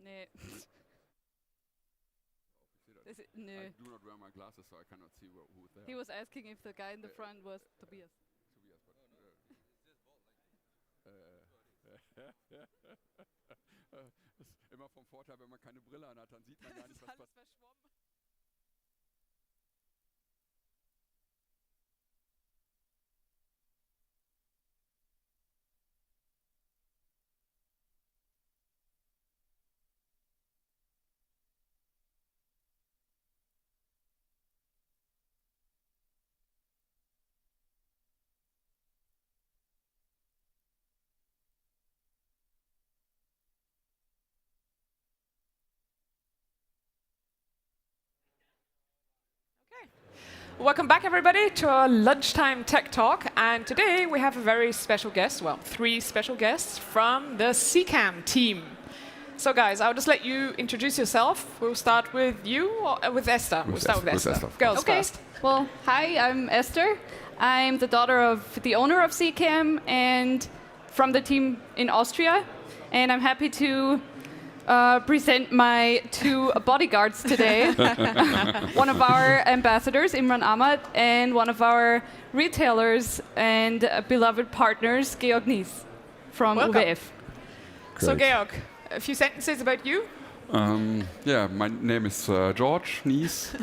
Nee. No. I do not wear my glasses, so I cannot see who's there. He was asking if the guy in the front was Tobias. Das ist immer vom Vorteil, wenn man keine Brille anhat, dann sieht man gar nicht, was passiert. Welcome back, everybody, to our lunchtime tech talk. And today we have a very special guest, well, 3 special guests from the Secam team. So, guys, I'll just let you introduce yourself. We'll start with you or with Esther. We'll start with Esther. Girls first. Well, hi, I'm Esther. I'm the daughter of the owner of Secam and from the team in Austria. And I'm happy to present my 2 bodyguards today. One of our ambassadors, Imran Ahmad, and one of our retailers and beloved partners, Georg Nies from Welcome. UWF. So, Georg, a few sentences about you. Yeah, my name is George Nies,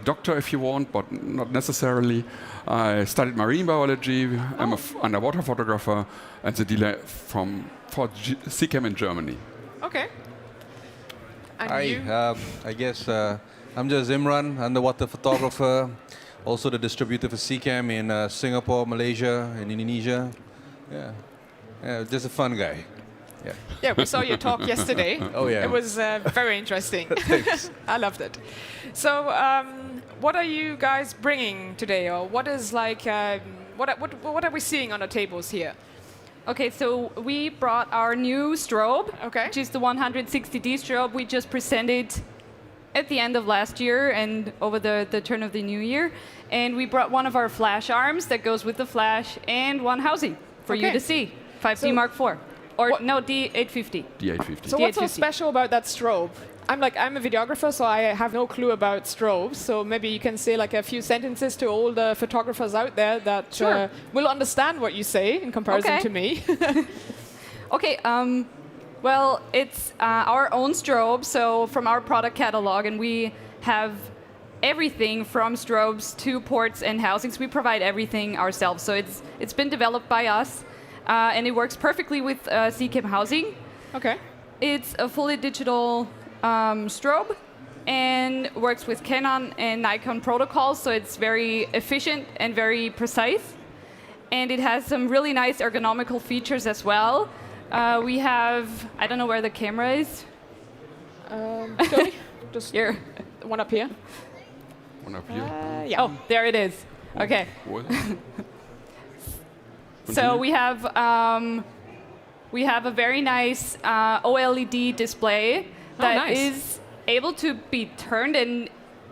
doctor if you want, but not necessarily. I studied marine biology. I'm an underwater photographer and the dealer for Secam in Germany. Okay. And Hi, you? I guess I'm just Imran, underwater photographer, also the distributor for Secam in Singapore, Malaysia, and Indonesia. Yeah, just a fun guy. Yeah. Yeah, we saw your talk yesterday. Oh, yeah. It was very interesting. Thanks. I loved it. So, what are you guys bringing today, or what is like? What are we seeing on the tables here? Okay, so we brought our new strobe, Okay. which is the 160D strobe we just presented at the end of last year and over the turn of the new year. And we brought one of our flash arms that goes with the flash and one housing for you Okay. to see. 5D So Mark IV. Or what- no, D850. D850. So what's so D850. special about that strobe? I'm a videographer, so I have no clue about strobes. So maybe you can say like a few sentences to all the photographers out there that Sure. will understand what you say in comparison Okay. to me. Okay, well, it's our own strobe, so from our product catalog, and we have everything from strobes to ports and housings. We provide everything ourselves, so it's been developed by us, and it works perfectly with Secam housing. Okay. It's a fully digital strobe and works with Canon and Nikon protocols, so it's very efficient and very precise. And it has some really nice ergonomical features as well. We have, I don't know where the camera is. Tony, just Here. one up here. One up here. Yeah. Oh, there it is. Okay. What? So we have a very nice OLED display that is nice. able to be turned, and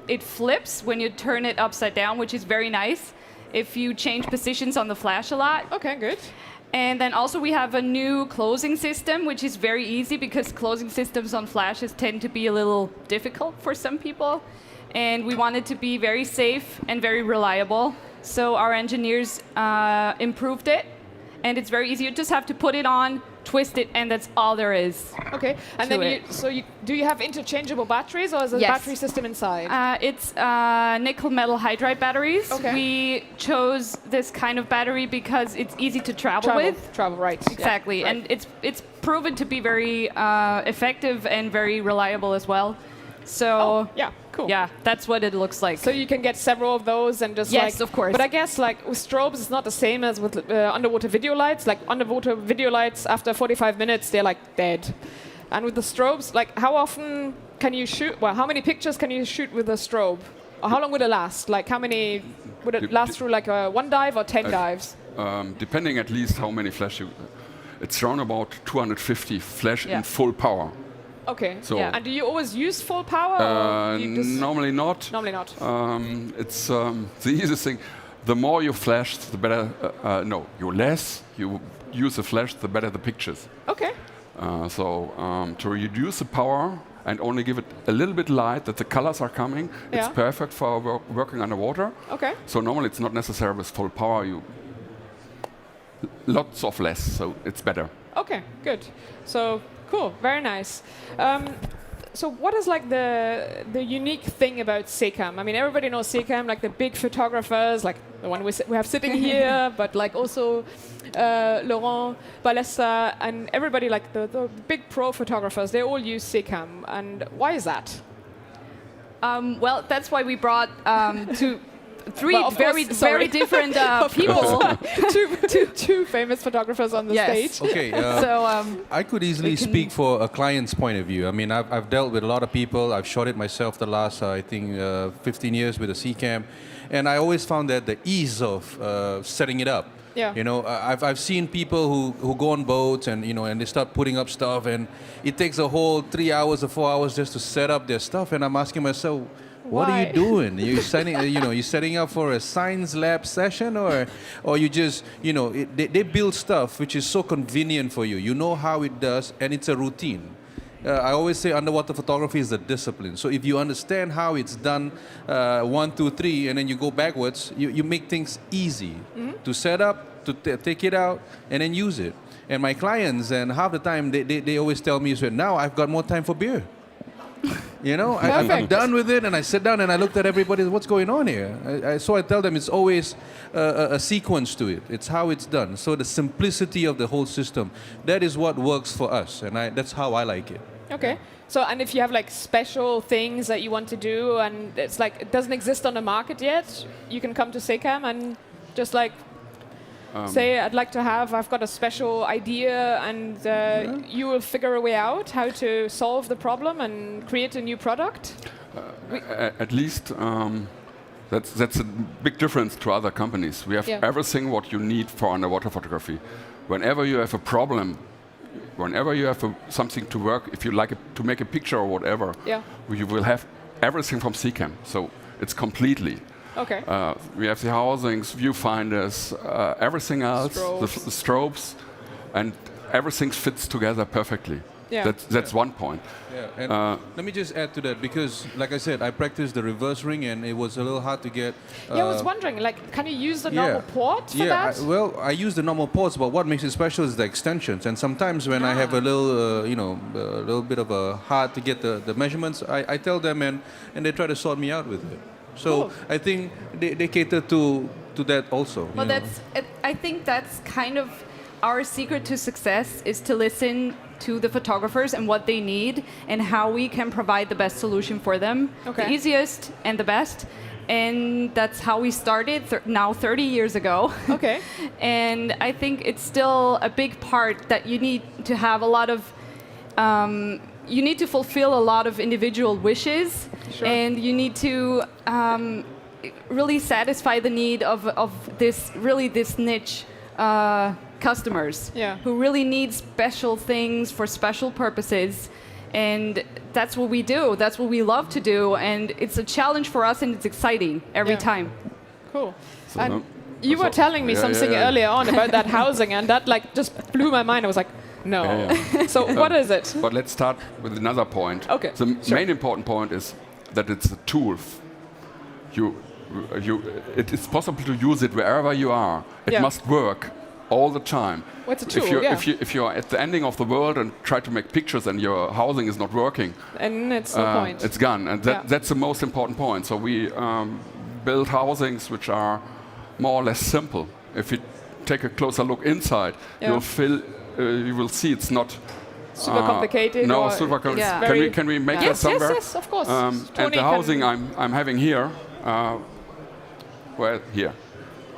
it flips when you turn it upside down, which is very nice if you change positions on the flash a lot. Okay, good. And then also we have a new closing system, which is very easy because closing systems on flashes tend to be a little difficult for some people. And we want it to be very safe and very reliable. So our engineers improved it. And it's very easy. You just have to put it on, twist it, and that's all there is. Okay. And To then it. do you have interchangeable batteries, or is there a Yes. battery system inside? It's nickel metal hydride batteries. Okay. We chose this kind of battery because it's easy to travel with. Travel, right. Exactly, Yeah, right. and it's proven to be very effective and very reliable as well. So yeah, cool. yeah, that's what it looks like. So you can get several of those and just Yes, like... of course. But I guess like with strobes, it's not the same as with underwater video lights. Like underwater video lights, after 45 minutes, they're like dead. And with the strobes, like how often can you shoot? Well, how many pictures can you shoot with a strobe? Or how long would it last? Like how many, would it last through like one dive or 10 dives? Depending at least how many flash you... It's around about 250 flash Yeah. in full power. Okay. So- Yeah. And do you always use full power? Or you just Normally not. normally not. It's the easiest thing. The more you flash, the better. No, you less you use the flash, the better the pictures. Okay. To reduce the power and only give it a little bit light that the colors are coming, it's Yeah. perfect for working underwater. Okay. So normally it's not necessary with full power. Lots of less, so it's better. Okay, good. So cool, very nice. So what is like the unique thing about Secam? I mean, everybody knows Secam, like the big photographers, like the one we have sitting here, but like also Laurent, Balessa, and everybody, like the big pro photographers, they all use Secam. And why is that? Well, that's why we brought three Well, of very course, sorry. very different people. two famous photographers on the Yes. stage. Okay. So I could easily speak for a client's point of view. I mean, I've dealt with a lot of people. I've shot it myself the last, I think, 15 years with a Seacam, and I always found that the ease of setting it up. Yeah. You know, I've seen people who go on boats and and they start putting up stuff, and it takes a whole 3 hours or 4 hours just to set up their stuff, and I'm asking myself, what are you Why? doing? You're setting up for a science lab session, or you just, they build stuff which is so convenient for you. You know how it does, and it's a routine. I always say underwater photography is a discipline. So if you understand how it's done, 1, 2, 3, and then you go backwards, you make things easy to set up, to take it out, and then use it. And my clients, and half the time, they always tell me, so now I've got more time for beer. I'm Perfect. done with it, and I sit down and I looked at everybody. What's going on here? So I tell them it's always a sequence to it. It's how it's done. So the simplicity of the whole system, that is what works for us, and that's how I like it. Okay. So, and if you have like special things that you want to do, and it's like it doesn't exist on the market yet, you can come to Secam and just like say, I've got a special idea, and you will figure a way out how to solve the problem and create a new product. At least that's a big difference to other companies. We have everything what you need for underwater photography. Whenever you have a problem, whenever you have something to work, if you like to make a picture or whatever, you will have everything from Secam. So it's completely. Okay. We have the housings, viewfinders, everything else, the strobes, and everything fits together perfectly. Yeah. That's one point. Yeah, and let me just add to that, because, like I said, I practiced the reverse ring, and it was a little hard to get. I was wondering, like, can you use the normal port for that? I use the normal ports, but what makes it special is the extensions. And sometimes when I have a little, a little bit of a hard to get the measurements, I tell them, and they try to sort me out with it. So Cool. I think they cater to that also. well, I think that's kind of our secret to success, is to listen to the photographers and what they need and how we can provide the best solution for them, Okay. the easiest and the best. And that's how we started now 30 years ago. Okay. And I think it's still a big part that you need to have a lot of you need to fulfill a lot of individual wishes, Sure. and you need to really satisfy the need of this niche customers who really need special things for special purposes. And that's what we do. That's what we love to do. And it's a challenge for us, and it's exciting every time. Cool. So And no- you were telling me something earlier on about that housing, and that like just blew my mind. I was like, no. So what is it? But let's start with another point. Okay, The main important point is that it's a tool. It is possible to use it wherever you are. It must work all the time. Well, it's a tool, If you're at the ending of the world and try to make pictures and your housing is not working, And it's no point. it's gone. And that's the most important point. So we build housings which are more or less simple. If you take a closer look inside, you will see it's not Super complicated. No, or super complicated. Yeah. Can we make that Yes, somewhere? yes, of course. And Tony the can- housing I'm having here, here.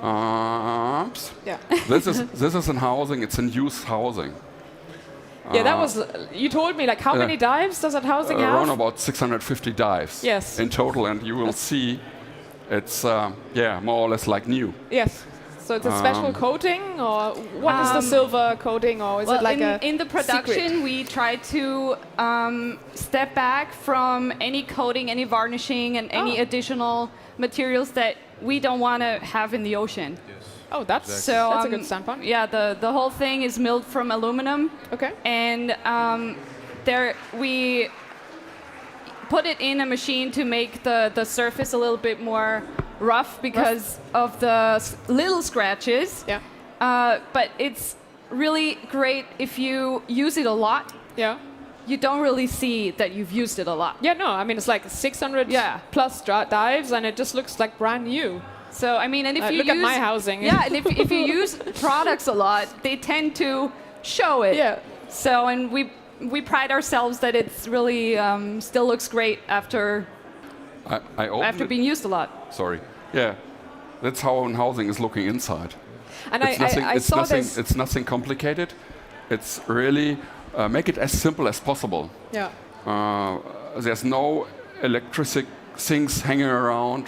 Oops. Yeah. This is a housing. It's a used housing. Yeah, that was. You told me like how many dives does that housing have? Around about 650 dives. Yes. In total, and you will see, it's more or less like new. Yes. So it's a special coating, or what is the silver coating, or is it like in the production, secret? we try to step back from any coating, any varnishing, and any additional materials that we don't want to have in the ocean. Oh, that's So that's a good standpoint. Yeah, the whole thing is milled from aluminum, Okay. and there we put it in a machine to make the surface a little bit more rough because of the little scratches. Yeah. But it's really great if you use it a lot. Yeah. You don't really see that you've used it a lot. Yeah, no, I mean, it's like 600 plus dives, and it just looks like brand new. So, I mean, and if you look use... at my housing. Yeah, and if you use products a lot, they tend to show it. Yeah. So, and we pride ourselves that it's really still looks great after I being used a lot. Sorry. Yeah, that's how an housing is looking inside. And I saw nothing, this. It's nothing complicated. It's really make it as simple as possible. Yeah. There's no electric things hanging around,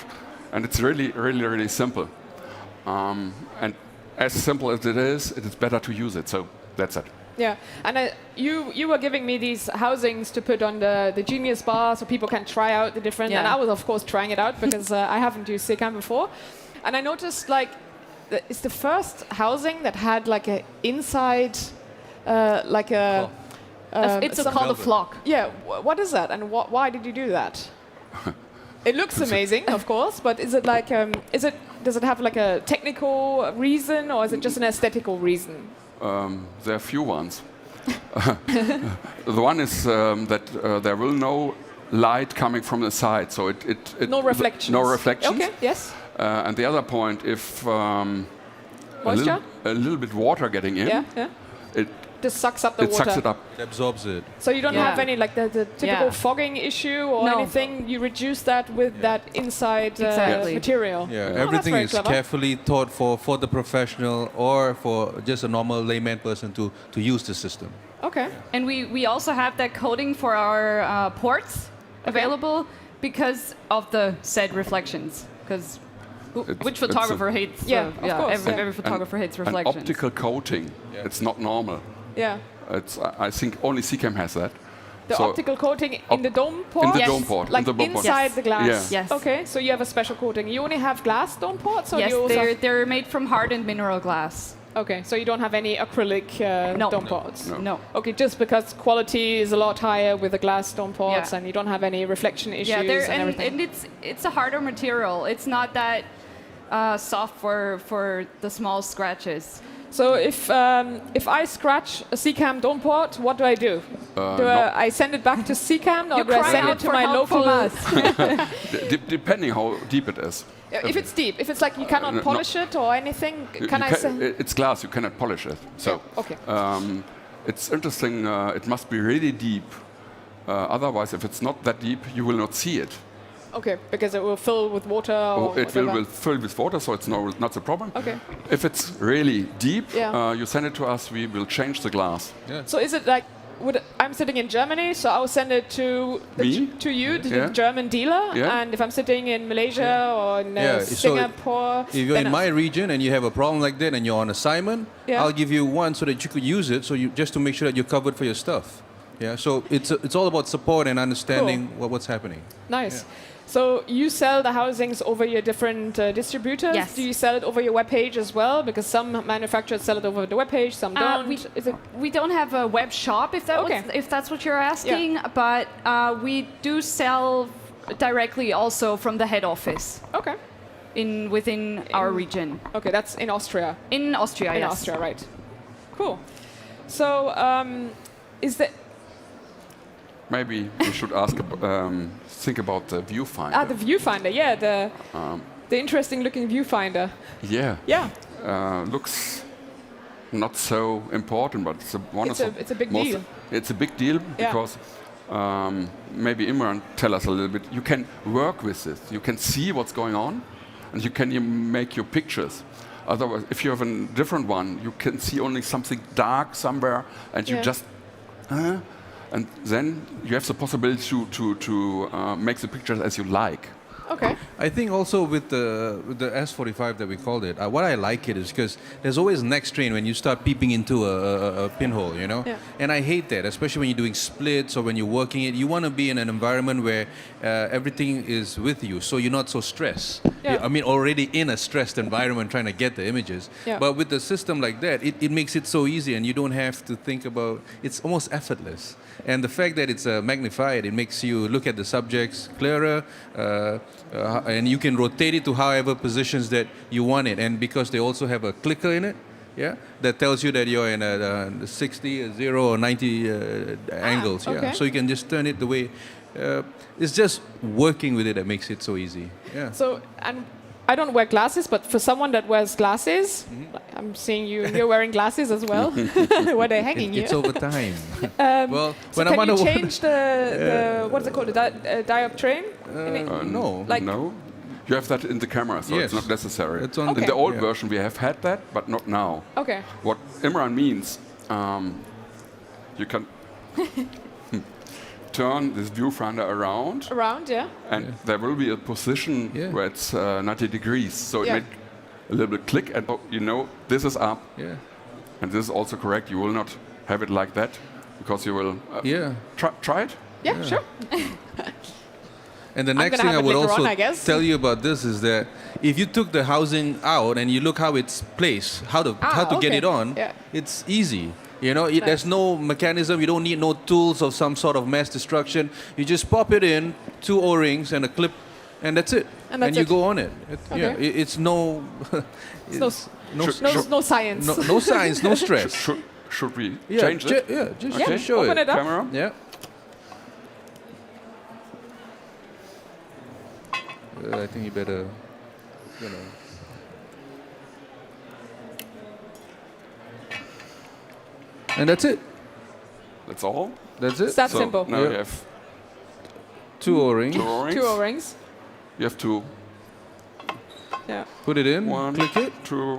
and it's really simple. And as simple as it is better to use it. So that's it. Yeah, and you were giving me these housings to put on the Genius bar so people can try out the different, and I was of course trying it out because I haven't used Secam before, and I noticed like it's the first housing that had like a inside, like a. It's called a flock. Yeah, what is that, and why did you do that? It looks amazing, of course, but is it like does it have like a technical reason or is it just an aesthetical reason? There are few ones. The one is that there will no light coming from the side, so it no reflections. No reflections. Okay. Yes. And the other point, if Moisture? a little bit water getting in, Yeah. it Just sucks up the water. sucks it up. It absorbs it. So you don't have any like the typical fogging issue or No. anything. You reduce that with that inside Exactly. material. Yeah, Oh, that's everything very is clever. carefully thought for the professional or for just a normal layman person to use the system. Okay. And we also have that coating for our ports available because of the said reflections. Because which photographer hates? Yeah, of course, every photographer hates An reflections. optical coating. Yeah. It's not normal. Yeah. I think only Secam has that. The So optical coating in the dome port? in the Yes. dome port. Like in the dome port. inside Yes. the glass? Yeah. Yes. Okay, so you have a special coating. You only have glass dome ports? Or Yes, you also they're made from hardened mineral glass. Okay, so you don't have any acrylic No. dome No. ports? No. Okay, just because quality is a lot higher with the glass dome ports Yeah. and you don't have any reflection issues Yeah, and everything. and it's a harder material. It's not that soft for the small scratches. So if I scratch a Secam dome port, what do I do? Do I send it back to Secam or You do I cry send out it to for my help local? from us. Depending how deep it is. If it's deep, if it's like you cannot no. polish it or anything, You can I send? It's glass. You cannot polish it. So Okay. it's interesting. It must be really deep. Otherwise, if it's not that deep, you will not see it. Okay, because it will fill with water or It whatever. will fill with water, so it's not a problem. Okay. If it's really deep, Yeah. you send it to us. We will change the glass. So is it like I'm sitting in Germany, so I'll send it to Me? to you, to Yeah. the German dealer, Yeah. and if I'm sitting in Malaysia or in So Singapore, if you're then in my region and you have a problem like that and you're on assignment, Yeah. I'll give you one so that you could use it, so you just to make sure that you're covered for your stuff. Yeah. So it's all about support and understanding what's happening. nice. So you sell the housings over your different distributors. Yes. Do you sell it over your webpage as well? Because some manufacturers sell it over the webpage, some don't. Is it We don't have a web shop, Okay. if that's what you're asking, but we do sell directly also from the head office okay? within our region. Okay, that's in Austria. In Austria, In yes. Austria, right? Cool. So is that Maybe we should think about the viewfinder. the viewfinder? Yeah, the interesting looking viewfinder. Yeah. Yeah. Looks not so important, but It's a big deal. It's a big deal Yeah. because maybe Imran tell us a little bit. You can work with this. You can see what's going on, and you can make your pictures. Otherwise, if you have a different one, you can see only something dark somewhere, and you Yeah. just. And then you have the possibility to make the pictures as you like. Okay. I think also with the S45 that we called it, what I like it is because there's always neck strain when you start peeping into a pinhole, you know? Yeah. And I hate that, especially when you're doing splits or when you're working it. You want to be in an environment where everything is with you, so you're not so stressed. Yeah. I mean, already in a stressed environment trying to get the images. Yeah. But with the system like that, it makes it so easy, and you don't have to think about. It's almost effortless. And the fact that it's magnified, it makes you look at the subjects clearer, and you can rotate it to however positions that you want it. And because they also have a clicker in it, yeah, that tells you that you're in a 60, a 0, or 90 angles. okay. Yeah, so you can just turn it the way. It's just working with it that makes it so easy. Yeah. So, and I don't wear glasses, but for someone that wears glasses, like I'm seeing you're wearing glasses as well. Where they're hanging It's here. over time. So Well, when can I'm you underwater, change the what's it called, the dioptrine? no. Like- No. You have that in the camera, so Yes. it's not necessary. It's on Okay. In the old yeah. version, we have had that, but not now. Okay. What Imran means, you can turn this viewfinder around, Around, yeah. and there will be a position Yeah. where it's 90 degrees. So Yeah. it make a little bit click, and you know this is up, Yeah. and this is also correct. You will not have it like that, because you will Yeah. try it. Yeah, sure. And the I'm next gonna thing have I it would later also on, I guess. tell you about this is that if you took the housing out and you look how it's placed, how to get okay. it on, Yeah. it's easy. You know, there's no mechanism. You don't need no tools of some sort of mass destruction. You just pop it in, 2 O-rings and a clip, and that's it. And that's you it. go on it. Okay. Yeah, it's no, It's no, no, no science. no science, no stress. Should we Yeah, change it? yeah, just Okay. show Open it up. Camera. Yeah. I think you better, you know. And that's it. That's all. That's it. It's that So simple. now Yeah. you have 2 O-rings. 2 O-rings. 2 O-rings. You have to Yeah. Put it in. 1, Click it. 2.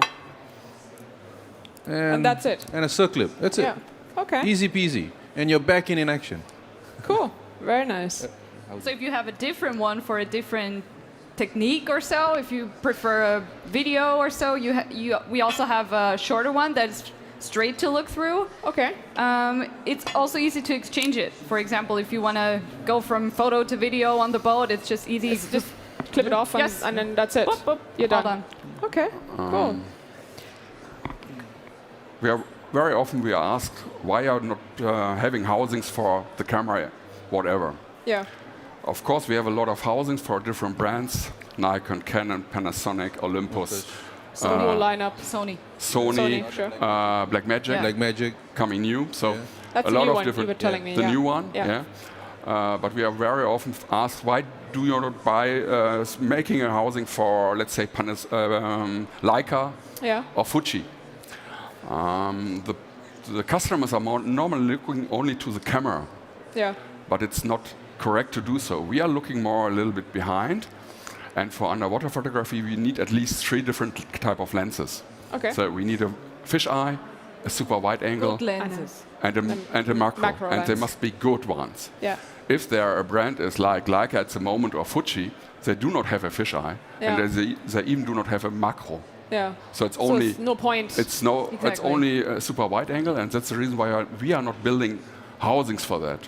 And that's it. And a circlip. That's it. Yeah. Okay. Easy peasy. And you're back in action. Cool. Very nice. So if you have a different one for a different technique or so, if you prefer a video or so, we also have a shorter one that's straight to look through. Okay. It's also easy to exchange it. For example, if you want to go from photo to video on the boat, it's just easy. It's just clip it off and, Yes. and then that's it. Boop, boop, You're all done. Okay. Cool. We are very often we are asked why are not having housings for the camera, whatever. Yeah. Of course, we have a lot of housings for different brands: Nikon, Canon, Panasonic, Olympus, So the whole lineup. Sony. Sony, Sony, sure. Blackmagic, Yeah. Like magic. coming new. So That's a the lot new of one you different. were telling me. The yeah. new one, Yeah. But we are very often asked, why do you not buy making a housing for, let's say, Leica Yeah. or Fuji? The customers are normally looking only to the camera, Yeah. but it's not correct to do so. We are looking more a little bit behind, and for underwater photography, we need at least 3 different type of lenses. Okay. So we need a fisheye, a super wide angle, Good lenses. and a macro, macro and they lens. must be good ones. Yeah. If there a brand is like Leica at the moment or Fuji, they do not have a fisheye, Yeah. and they even do not have a macro. Yeah. So it's So only it's no point. it's Exactly. only a super wide angle, and that's the reason why we are not building housings for that.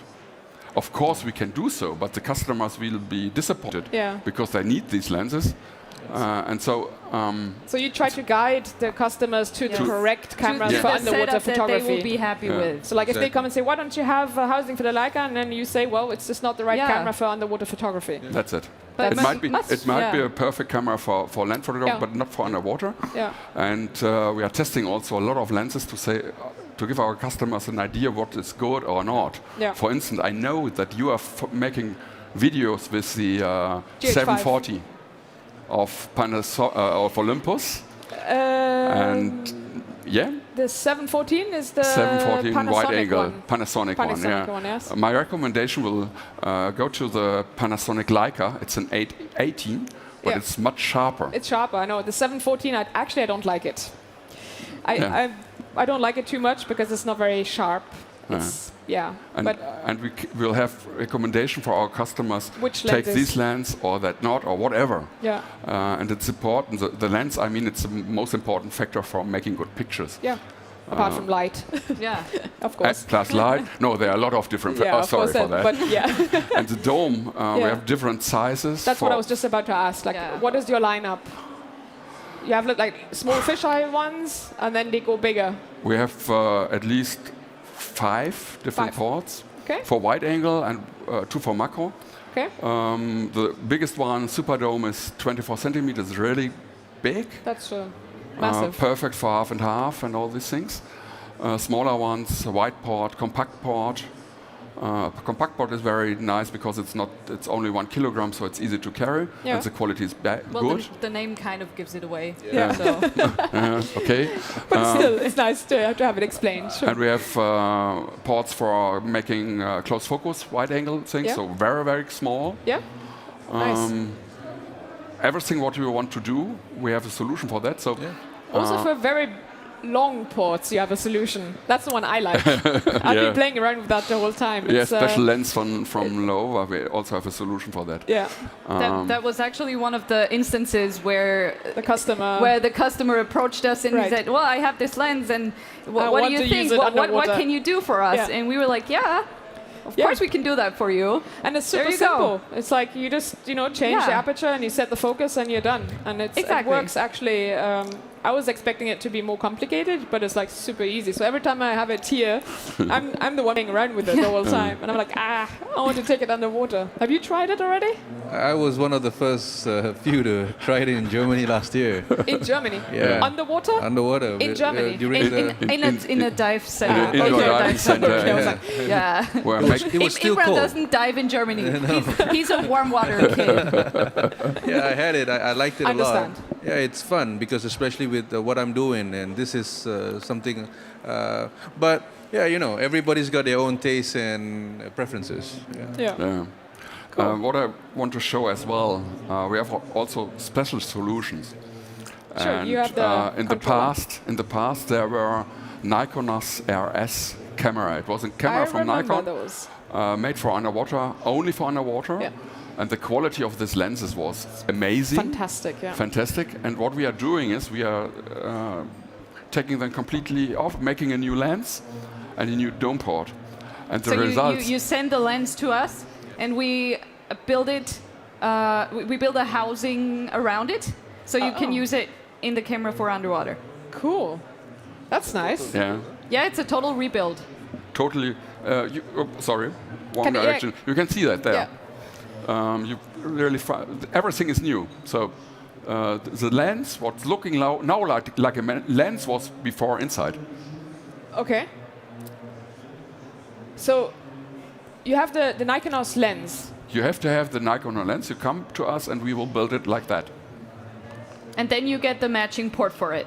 Of course, we can do so, but the customers will be disappointed Yeah. because they need these lenses, and so So you try to guide the customers to the Yes. correct cameras To for the underwater setup that photography. they will be happy Yeah. with. So like if they Exactly. come and say, why don't you have housing for the Leica, and then you say, well, it's just not the right Yeah. camera for underwater photography. that's it. But It might be yeah. a perfect camera for land photography, Yeah. but not for underwater. Yeah. And we are testing also a lot of lenses to say to give our customers an idea what is good or not. Yeah. For instance, I know that you are making videos with the GH5. 740 of of Olympus, and yeah, The 714 is the 714 Panasonic wide angle one. Panasonic one. Panasonic Yeah. one, yes. My recommendation will go to the Panasonic Leica. It's an 818, but Yeah. it's much sharper. It's sharper, I know. The 714, I don't like it. Yeah. I don't like it too much because it's not very sharp. It's, yeah. And, But and will have recommendation for our customers. Which take lenses? this lens or that not or whatever. yeah. And it's important. The lens, I mean, it's the most important factor for making good pictures. Yeah. Apart from light, Yeah. of course. Plus light. No, there are a lot of different. Yeah, Oh, of sorry course, for that. but yeah. And the dome, we Yeah. have different sizes. That's what I was just about to ask. Like, Yeah. what is your lineup? You have like small fisheye ones, and then they go bigger. We have at least 5 different 5. ports Okay. for wide angle and 2 for macro. Okay. The biggest one, Super Dome, is 24 centimeters, really big. That's massive. Perfect for half and all these things. Smaller ones, a wide port, compact port. Compact port is very nice because it's only 1 kilogram, so it's easy to carry, Yeah. and the quality is Well, good. the name kind of gives it away. Yeah. So Okay. But still, it's nice to have it explained. Sure. And we have ports for making close focus, wide angle things, Yeah. so very, very small. Yeah. Nice. Everything what we want to do, we have a solution for that. So Also for very long ports, you have a solution. That's the one I like. I've Yeah. been playing around with that the whole time. we have It's, special lens from Lova. We also have a solution for that. Yeah. that was actually one of the instances where The customer. approached us and Right. he said, "Well, I have this lens, and I what do want you to think? use it What underwater." can you do for us?" Yeah. And we were like, "Yeah, of Yeah. course we can do that for you." And it's There super you go. simple. It's like you just, change the Yeah. aperture and you set the focus and you're done. And it Exactly. works actually. I was expecting it to be more complicated, but it's like super easy. So every time I have it here, I'm the one playing around with it the whole time. And I'm like, I want to take it underwater. Have you tried it already? I was one of the first few to try it in Germany last year. In Germany? Yeah. Underwater? Underwater. In Germany? During the, In a dive center. in a Okay, dive dive center, Okay, I was yeah. like, yeah. Where it was still Imran cold. doesn't dive in Germany. He's a warm water kid. Yeah, I had it. I liked it a Understand. lot. Yeah, it's fun because especially with what I'm doing, and this is something. But yeah, everybody's got their own tastes and preferences. Yeah. Yeah. Yeah. What I want to show as well, we have also special solutions. Sure, And you have the in the controller. past, there were Nikon RS camera. It was a camera I from remember Nikon, those. made for underwater, only for underwater. Yeah. And the quality of these lenses was amazing. Fantastic, yeah. Fantastic. And what we are doing is we are taking them completely off, making a new lens and a new dome port. And the So results. you send the lens to us, and we build it. We build a housing around it, so you can use it in the camera for underwater. Cool. That's nice. Yeah. Yeah, it's a total rebuild. Totally. Sorry. Wrong Can- yeah. direction. You can see that there. Yeah. You really everything is new. So the lens, what's looking now like a lens, was before inside. Okay. So you have the Nikon RS lens. You have to have the Nikon lens. You come to us and we will build it like that. And then you get the matching port for it.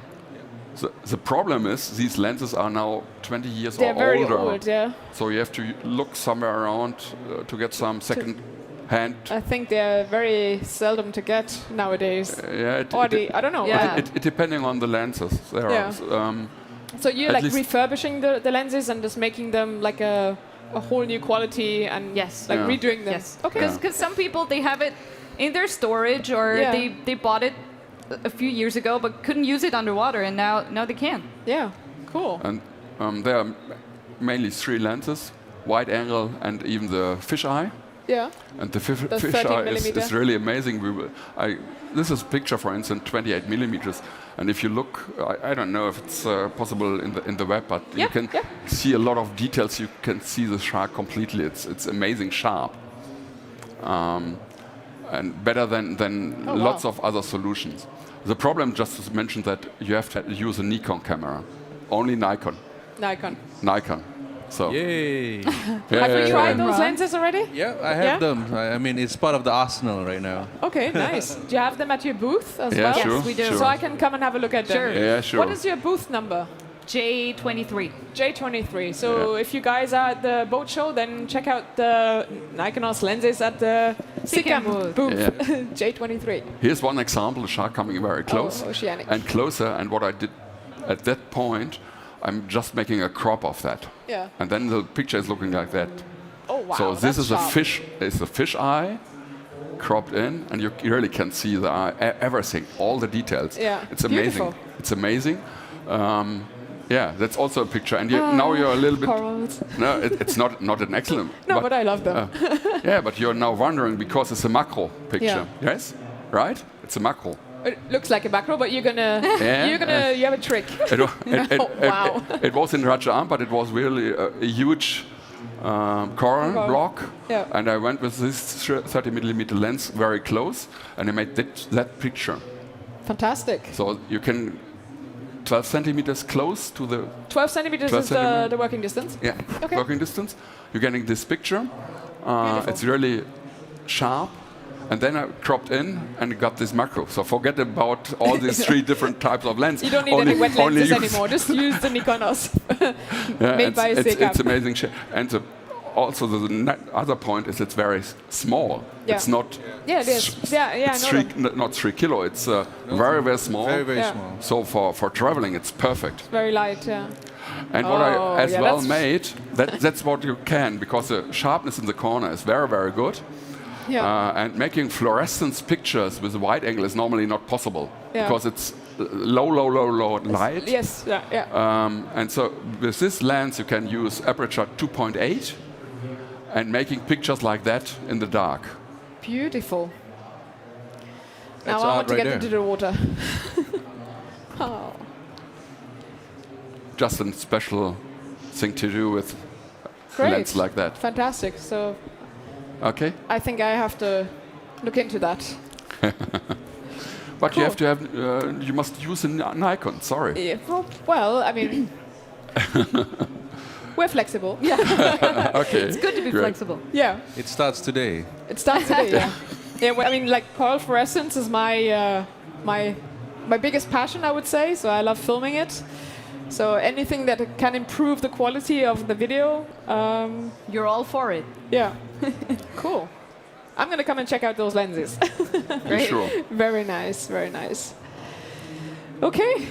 The problem is these lenses are now 20 years They're or very older. old, yeah. So you have to look somewhere around to get some second hand. I think they're very seldom to get nowadays. Yeah, I don't know. Yeah. it depending on the lenses. There Yeah. are, So you're At like least- refurbishing the lenses and just making them like a whole new quality and Yes. like Yeah. redoing them. Yes. Okay. Because some people, they have it in their storage, or Yeah. they bought it a few years ago but couldn't use it underwater, and now they can. Yeah. Cool. and there are mainly 3 lenses: wide angle and even the fisheye. Yeah. And the The fisheye 13 is millimeter. really amazing. This is a picture, for instance, 28 millimeters. And if you look, I don't know if it's possible in the web, but you can see a lot of details. You can see the shark completely. It's amazing sharp. And better than lots of other solutions. The problem, just to mention, that you have to use a Nikon camera. Only Nikon. Nikon. So Yay! Have you tried those Right. lenses already? Yeah, I have Yeah? them. I mean, it's part of the arsenal right now. Okay, nice. Do you have them at your booth as Yeah, well? sure. Yes, we do. Sure. So I can come and have a look at them. Sure. Yeah, sure. What is your booth number? J23. J23. So if you guys are at the boat show, then check out the Nikon RS lenses at the Secam booth. booth. Yeah. J23. Here's one example: a shark coming very close oceanic. and closer. And what I did at that point, I'm just making a crop of that. Yeah. And then the picture is looking like that. Oh wow. So this that's is sharp. a fish. It's a fish eye, cropped in, and you really can see the eye, everything, all the details. Yeah, It's amazing. beautiful. It's amazing. Yeah, that's also a picture. And now you're a little bit. Corals. No, it's not an excellent. No, but I love them. Yeah, but you're now wondering because it's a macro picture. Yeah. Yes, right? It's a macro. It looks like a macro, but you have a trick. Wow. It was in Raja, but it was really a huge coral block. Yeah. And I went with this 30mm lens very close, and I made that picture. Fantastic. So you can 12 centimeters close to the 12 centimeters 12 is centimeter. the working distance? Yeah, Okay. working distance. You're getting this picture. Beautiful. It's really sharp. And then I cropped in and got this macro. So forget about all these 3 different types of lens. You don't need any wet only lenses use- anymore. Just use the Nikon RS Yeah, made by Secam. it's amazing. And also the other point is it's very small. Yeah. It's not. Yeah, it is. Yeah, I It's know that. not 3 kilo. It's very, very small. Very, very Yeah. small. So for traveling, it's perfect. Very light, yeah. And what Oh, I as yeah, well that's- made, that's what you can, because the sharpness in the corner is very, very good. Yeah. And making fluorescence pictures with a wide angle is normally not possible, Yeah. because it's low light. Yes, yeah. And so with this lens, you can use aperture 2.8 and making pictures like that in the dark. Beautiful. That's Now I art want to right get there. into the water. Oh. Just a special thing to do with a Great. lens like that. Fantastic. So Okay? I think I have to look into that. But Cool. you have to have, you must use a Nikon, sorry. Yeah, well, I mean, we're flexible. Yeah. Okay. It's good to be Great. flexible. Yeah. It starts today. It starts today, yeah. Yeah, well, I mean, like coral fluorescence is my biggest passion, I would say. So I love filming it. So anything that can improve the quality of the video, You're all for it. yeah, cool. I'm gonna come and check out those lenses. You sure? Very nice, very nice. Okay,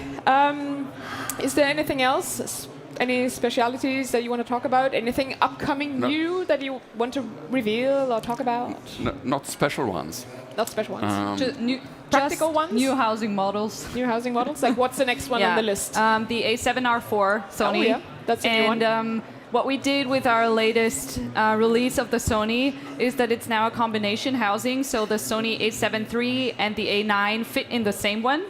is there anything else? Any specialities that you want to talk about? Anything upcoming No. new that you want to reveal or talk about? Not special ones. Not special ones. Practical ones? New housing models. New housing models? Like what's the next one on the list? The A7R4 Sony. Oh, yeah. That's a new one. And what we did with our latest release of the Sony is that it's now a combination housing. So the Sony A7 III and the A9 fit in the same one.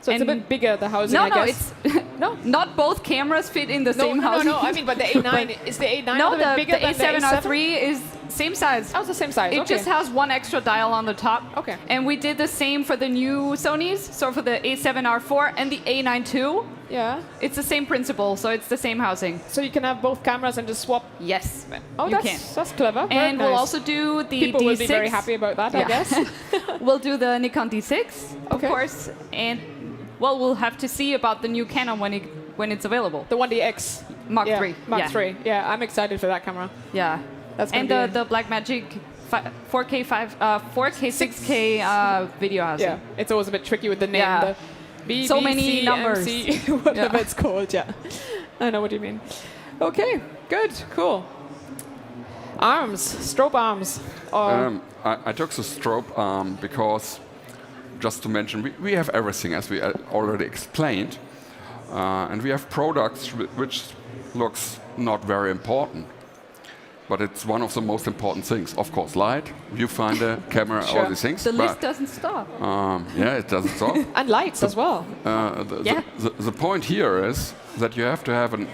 So it's a and- bit bigger, the housing, No, I no, guess. it's No? not both cameras fit in the same housing. No, I mean, but the A9, is the A9 a No, little bit the bigger than the A7? A7R3 is same size. Oh, it's the same size, It okay. just has one extra dial on the top. Okay. And we did the same for the new Sonys. So for the A7R4 and the A9 II, Yeah. it's the same principle. So it's the same housing. So you can have both cameras and just swap. Yes. Oh, you that's clever. Very And we'll nice. also do the People D6. will be very happy about that, I Yeah. guess. We'll do the Nikon D6, of Okay. course. And, well, we'll have to see about the new Canon when it's available. The 1DX. Mark yeah, III. Mark yeah. III. Yeah, I'm excited for that camera. Yeah. That's And gonna be the Blackmagic 4K 6K video housing. Yeah, it's always a bit tricky with the name. Yeah. The B, So B, many C, numbers. MC, whatever Yeah. it's called. Yeah, I know what you mean. Okay, good, cool. Arms, strobe arms. Or I took the strobe arm because, just to mention, we have everything, as we already explained. And we have products which looks not very important. But it's one of the most important things. Of course, light, viewfinder, camera, Sure. all these things. The But, list doesn't stop. yeah, it doesn't stop. and lights as well. Yeah. The point here is that you have to have an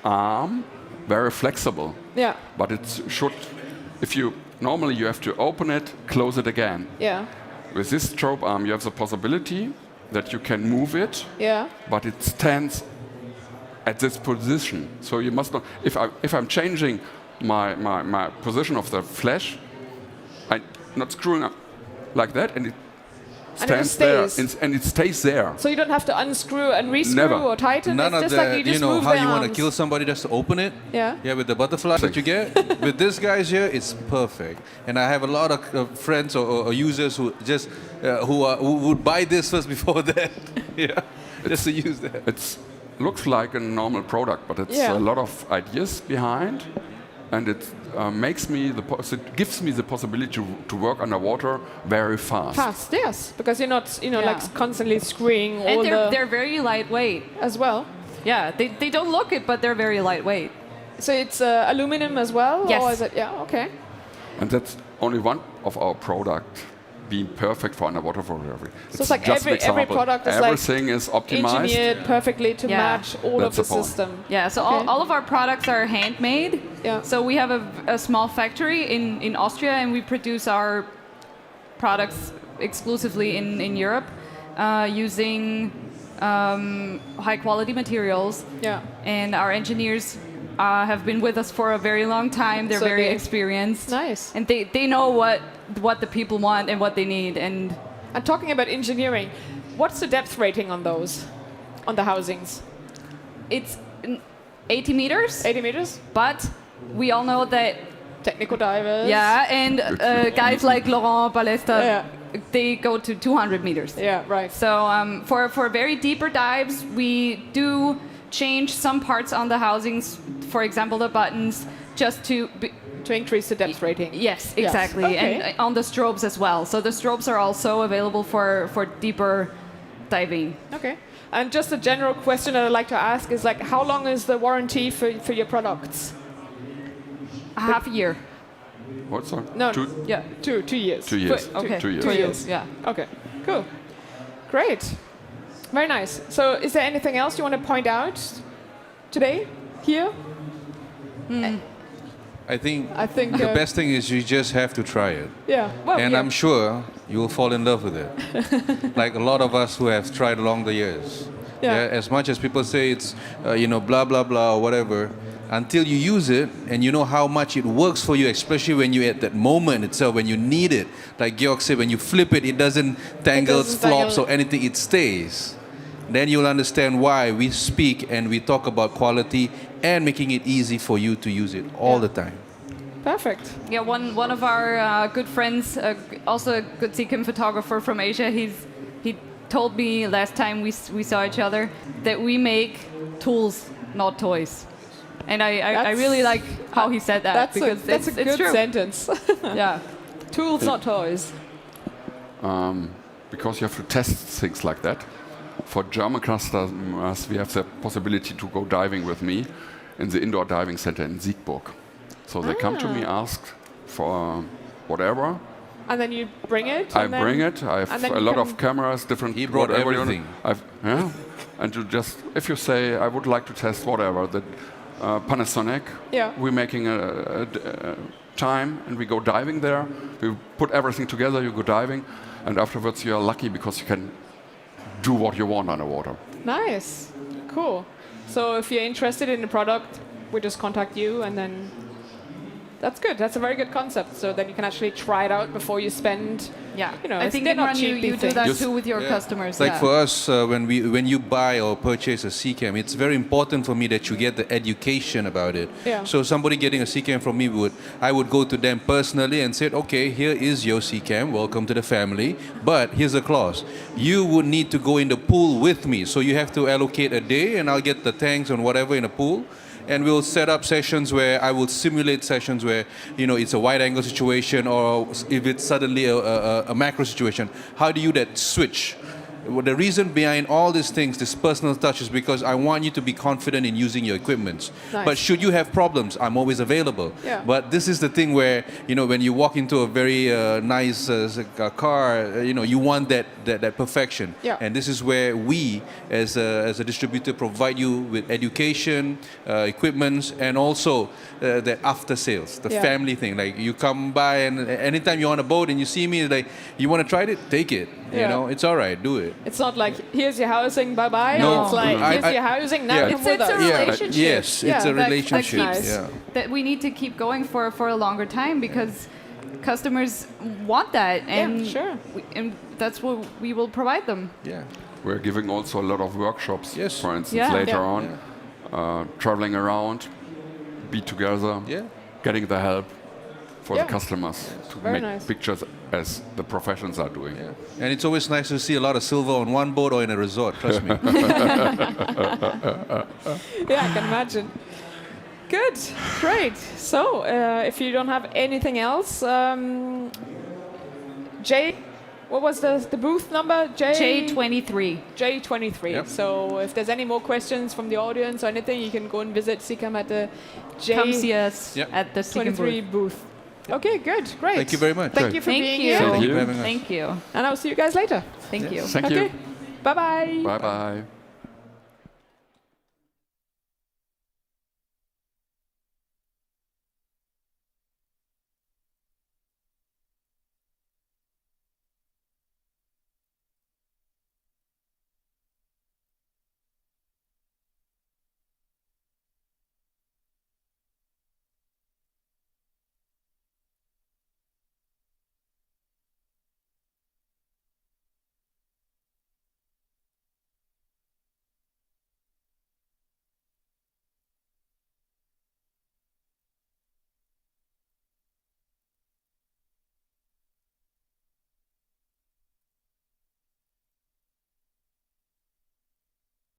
arm very flexible. Yeah, But it should, normally you have to open it, close it again. yeah, With this strobe arm, you have the possibility that you can move it, yeah. but it stands at this position. So you must not, if I'm changing my position of the flash, I'm not screwing up like that, and it stands there, stays. and it stays there. So you don't have to unscrew and rescrew Never. or tighten. None it's of just the, like you just know move how the you want to arms. kill somebody, just open it. Yeah. Yeah, with the butterfly that you get. With this guys here, it's perfect. And I have a lot of friends or users who just who would buy this first before that. Yeah, just to use that. It looks like a normal product, but it's Yeah. a lot of ideas behind, and it it gives me the possibility to work underwater very fast. Fast, yes, because you're not, Yeah. like constantly screwing all And the they're very lightweight. as well. Yeah, they don't look it, but they're very lightweight. So it's aluminum as well? Yes. Or is it, yeah, okay. And that's only one of our product being perfect for underwater photography. So it's like just an every example. product is Everything is optimized. engineered perfectly to Yeah. match all That's of the the point. system. Yeah, so Okay. all of our products are handmade. Yeah. So we have a small factory in Austria, and we produce our products exclusively in Europe using high quality materials. Yeah. And our engineers have been with us for a very long time. They're So very they- experienced. Nice. And they know what the people want and what they need. And And talking about engineering, what's the depth rating on those, on the housings? it's 80 meters, 80 meters? but we all know that, Technical divers? yeah, and guys like Laurent Balesta, Yeah. they go to 200 meters. Yeah, right. So for very deeper dives, we do change some parts on the housings, for example, the buttons, just to To increase the depth rating. yes, Yes, exactly, okay. and on the strobes as well. So the strobes are also available for deeper diving. Okay. And just a general question that I'd like to ask is like, how long is the warranty for your products? Half a year. What's that? No. Yeah. 2 years. 2 years. Okay. 2 years. 2 years. Yeah. Okay, cool. Great. Very nice. So is there anything else you want to point out today, here? I think I think, the best thing is you just have to try it. Yeah. Well, And yeah. I'm sure you will fall in love with it. Like a lot of us who have tried along the years. Yeah. As much as people say it's, blah, blah, blah, or whatever, until you use it and you know how much it works for you, especially when you're at that moment itself, when you need it. Like Georg said, when you flip it, it doesn't tangle, doesn't flops, tangle. or anything, it stays. Then you'll understand why we speak and we talk about quality and making it easy for you to use it all the time. Perfect. Yeah, one of our good friends, also a good Secam photographer from Asia, he told me last time we saw each other that we make tools, not toys. And I That's- really like how he said that because that's a it's good true. sentence. Yeah. Tools, not toys. Because you have to test things like that. For German customers, we have the possibility to go diving with me in the indoor diving center in Siegburg. So they come to me, ask for whatever. And then you bring it. I and then- bring it. I and have then a you lot can- of cameras, different. He brought whatever you want. everything. And you just, if you say, I would like to test whatever, the Panasonic, Yeah. we're making a time and we go diving there. We put everything together, you go diving, and afterwards you are lucky because you can do what you want underwater. Nice. Cool. So if you're interested in the product, we just contact you and then that's good. That's a very good concept. So then you can actually try it out before you spend. Yeah. You know, I think they're in not Run you cheap, these do things. that Just- too with your customers. Like yeah. for us, when you buy or purchase a Secam, it's very important for me that you get the education about it. Yeah. So somebody getting a Secam from me I would go to them personally and say, okay, here is your Secam, welcome to the family. But here's a clause: you would need to go in the pool with me. So you have to allocate a day, and I'll get the tanks and whatever in the pool. And we'll set up sessions where I will simulate sessions where, it's a wide angle situation, or if it's suddenly a macro situation. How do you that switch? Well, the reason behind all these things, this personal touch, is because I want you to be confident in using your equipment. Nice. But should you have problems, I'm always available. Yeah. But this is the thing where, when you walk into a very nice car, you want that perfection. Yeah. And this is where we, as a distributor, provide you with education, equipment, and also the after sales, the Yeah. family thing. Like you come by, and anytime you're on a boat and you see me, like, you want to try it, take it. Yeah. It's all right, do it. It's not like, here's your housing, bye-bye. No, It's like, I- here's I- your housing, now yeah. come It's with a us. relationship. Yes, Yeah, it's a that relationship. keeps- Yeah. that we need to keep going for a longer time because customers want that, and sure. and that's what we will provide them. Yeah. We're giving also a lot of workshops, Yes. for instance, Yeah. later Yeah. on, traveling around, be together, Yeah. getting the help for Yeah. the customers to Very make nice. pictures as the professions are doing. Yeah. And it's always nice to see a lot of silver on one boat or in a resort, trust me. Yeah, I can imagine. Good, great. So, if you don't have anything else, Jay, What was the booth number? J23. J23. Yep. So if there's any more questions from the audience or anything, you can go and visit Secam at the Come see us Yep. at the Secam J23 booth. booth. Okay, good, great. Thank you very much. Thank you for Thank being you. here. Thank you. for having us. Thank you. And I'll see you guys later. Thank you. Thank Okay. you. Bye-bye. Bye bye.